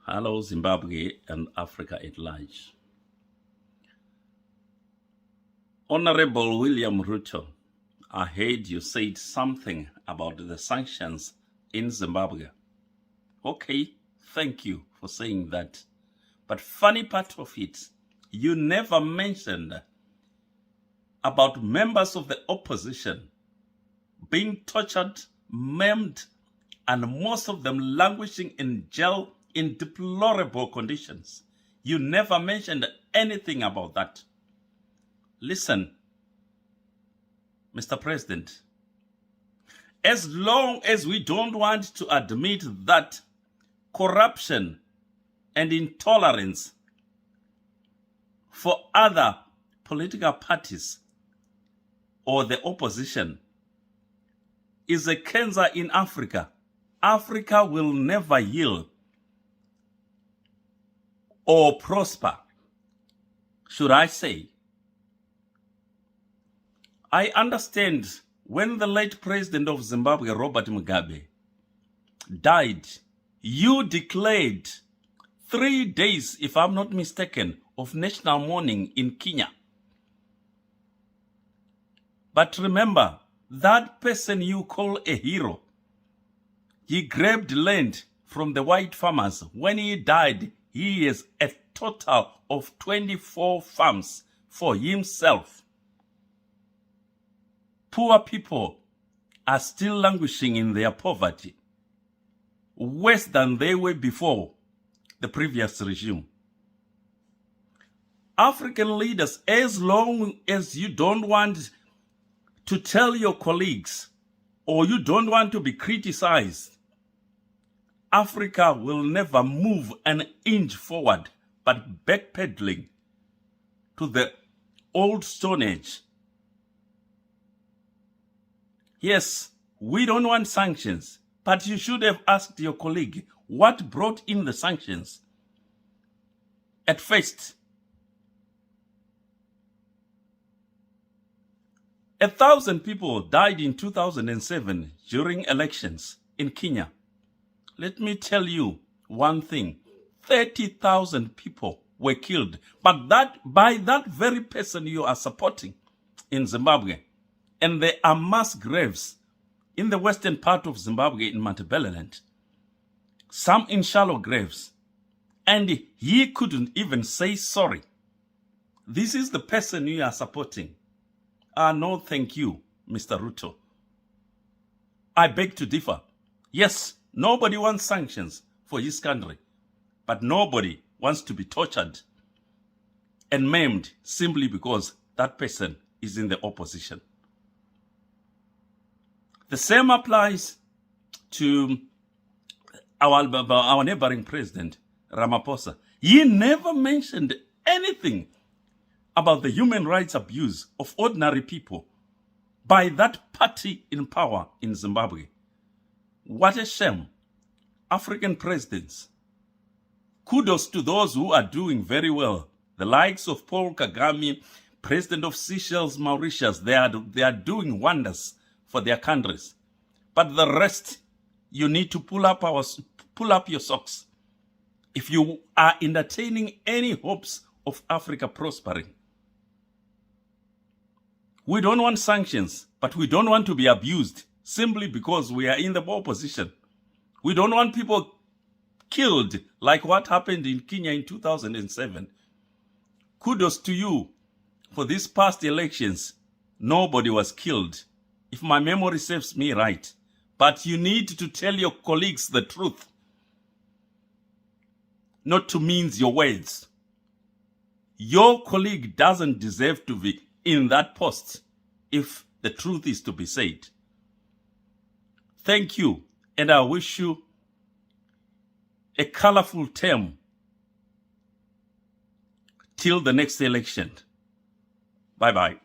Hello, Zimbabwe and Africa at large. Honourable William Ruto, I heard you said something about the sanctions in Zimbabwe. Okay, thank you for saying that. But funny part of it, you never mentioned about members of the opposition being tortured, maimed, and most of them languishing in jail in deplorable conditions. You never mentioned anything about that. Listen, Mr. President, as long as we don't want to admit that corruption and intolerance for other political parties or the opposition is a cancer in Africa, Africa will never heal or prosper, should I say. I understand when the late president of Zimbabwe, Robert Mugabe, died, you declared 3 days, if I'm not mistaken, of national mourning in Kenya. But remember, that person you call a hero, he grabbed land from the white farmers. When he died, he has a total of 24 farms for himself. Poor people are still languishing in their poverty, worse than they were before the previous regime. African leaders, as long as you don't want to tell your colleagues or you don't want to be criticized, Africa will never move an inch forward, but backpedaling to the old Stone Age. Yes, we don't want sanctions, but you should have asked your colleague what brought in the sanctions. At first, 1,000 people died in 2007 during elections in Kenya. Let me tell you one thing. 30,000 people were killed, but that by that very person you are supporting in Zimbabwe. And there are mass graves in the western part of Zimbabwe in Matabeleland, some in shallow graves. And he couldn't even say sorry. This is the person you are supporting. No, thank you, Mr. Ruto. I beg to differ. Yes, nobody wants sanctions for his country, but nobody wants to be tortured and maimed simply because that person is in the opposition. The same applies to our neighboring president, Ramaphosa. He never mentioned anything about the human rights abuse of ordinary people by that party in power in Zimbabwe. What a shame. African presidents. Kudos to those who are doing very well. The likes of Paul Kagame, president of Seychelles, Mauritius, they are doing wonders for their countries. But the rest, you need to pull up your socks if you are entertaining any hopes of Africa prospering. We don't want sanctions, but we don't want to be abused simply because we are in the opposition. We don't want people killed like what happened in Kenya in 2007. Kudos to you for these past elections. Nobody was killed, if my memory serves me right. But you need to tell your colleagues the truth, not to mince your words. Your colleague doesn't deserve to be in that post if the truth is to be said. Thank you, and I wish you a colorful term till the next election. Bye-bye.